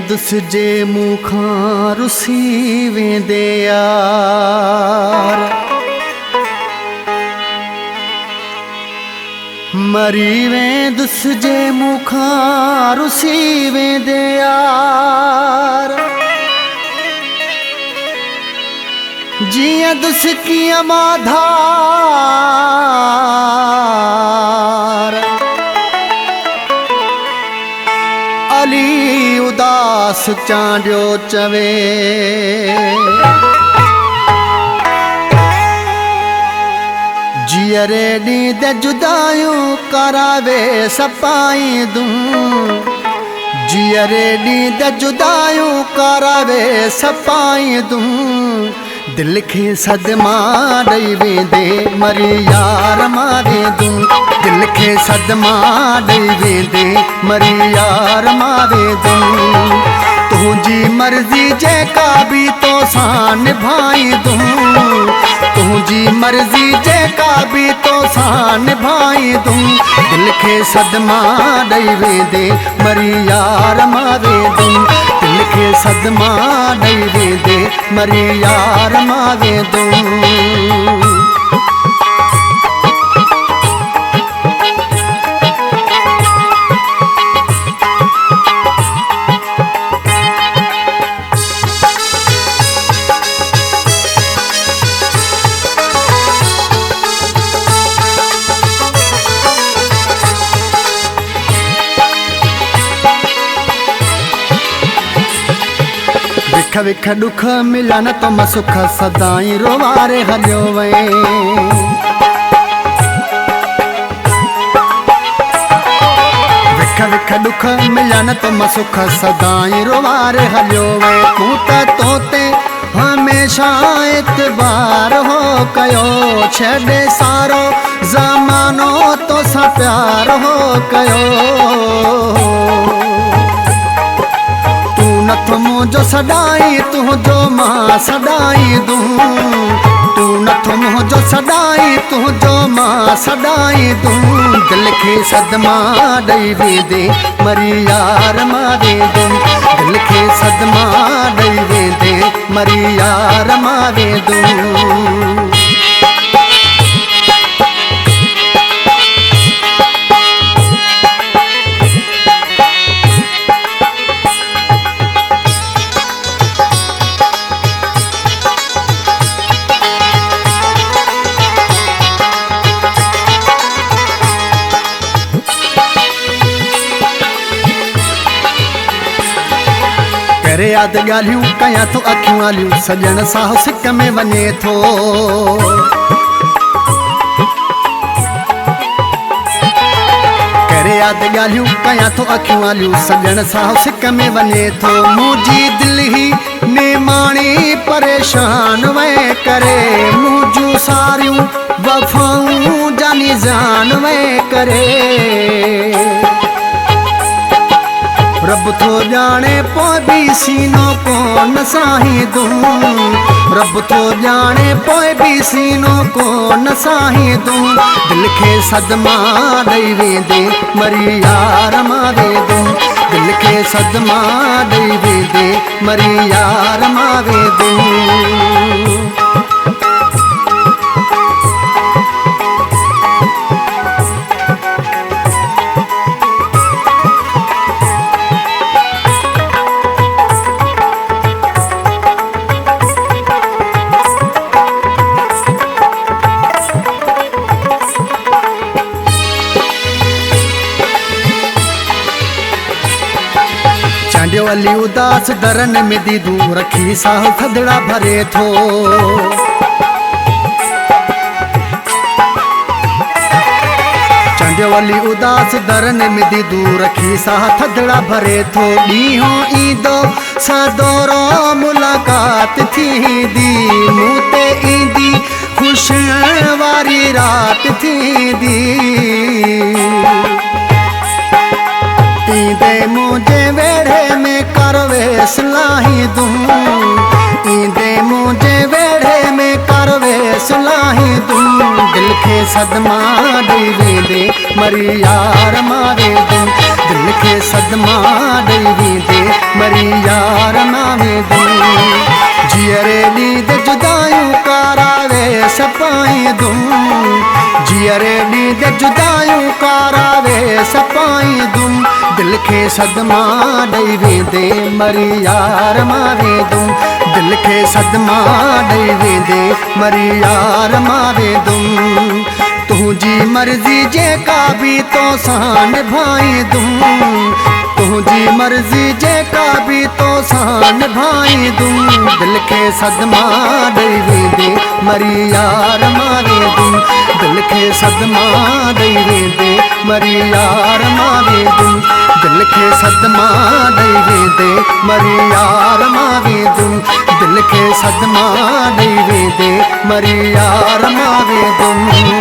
दुसजे मुखां रुसी वेंदे यार, मरी वें दुसजे मुखां रुसी वेंदे यार। जियां दुसकियां माधार, अली उदास चांडियो चवे। जियरे नींद जुदायूं करावे सपाई दूं, जियरे नींद जुदायूं करावे सपाई दूं। दिल खे सदमा ॾेई वेंदे मरी यार मारे दूं, दिल खे सदमा ॾेई वेंदे मरी यार मारे दूं। तुझी मर्जी जेका भी तोसां निभाई दूं, तुझी मर्जी जेका भी तोसां निभाई दूं। दिल खे सदमा ॾेई वेंदे मरी यार मारे दूं, दिल खे सदमा ॾेई वेंदे मरी यार मारे दूं। विख विख दुख मिला न तो मां सुख सदाई रोवारे हलियो वए। विख विख दुख मिला न तो मां सुख सदाई रोवारे हलियो वए। तूं त तोते हमेशा एतबार हो कयो, छॾे सारो ज़मानो तोसां प्यार हो कयो। नथो मुझो सदाई तुझो मां सदाई दूं, तू नथो मुझो सदाई तुझो मां सदाई दूं। दिल खे सदमा ॾेई वेंदे मरी यार मारे दूं, दिल खे सदमा ॾेई वेंदे मरी यार मारे दूं। करे याद ॻाल्हियूं कयां थो अखियूं आलियूं, सॼण सां सिक में वञे थो। करे याद ॻाल्हियूं कयां थो अखियूं आलियूं, सॼण सां सिक में वञे थो। मुंहिंजी दिलि ही निमाणी परेशान वए करे, मुंहिंजूं सारियूं वफ़ाऊं जानी जान वए करे। रब थो ॼाणे पोइ बि सीनो कोन साही दूं, रब थो ॼाणे पोइ बि सीनो कोन साही दूं। दिल खे सदमा ॾेई वेंदे मरी यार मारे दूं, दिल खे सदमा ॾेई वेंदे मरी यार मारे दूं। चांडियो अली उदास दरन में दीदू रखी साह थदड़ा भरे थो। चांडियो अली उदास दरन में दीदू रखी साह थदड़ा भरे थो। ॾींहों ईंदो सदोरो मुलाकात थींदी, मूं ते ईंदी ख़ुशि वारी रात थींदी। ईंदे मुझे वेड़े में करवेस लाही दूं, ईंदे मुझे वेड़े में करवेस लाही दूं। दिल खे सदमा ॾेई वेंदे मरी यार मारे दूं, दिल दिल खे सदमा ॾेई वेंदे मरी यार मां वेंदुम जीअरे ॾींद जुदायूं कारावे सपाईंदुम जीअरे ॾींद जुदायूं कारावे सपाईंदुम दिल खे सदमा ॾेई वेंदे मरी यार मां वेंदुम दिल खे सदमा ॾेई वेंदे मरी यार मां वेंदुम तुझी मर्ज़ी जेका भी तोसां निभाईंदुम तुझी मर्ज़ी जेका भी तोसां निभाईंदुम दिल खे सदमा ॾेई वेंदे मरी यार मां वेंदुम दिल खे सदमा ॾेई वेंदे मरी यार मां वेंदुम दिल खे सदमा ॾेई वेंदे मरी यार मां वेंदुम दिल खे सदमा ॾेई वेंदे मरी यार मां वेंदुम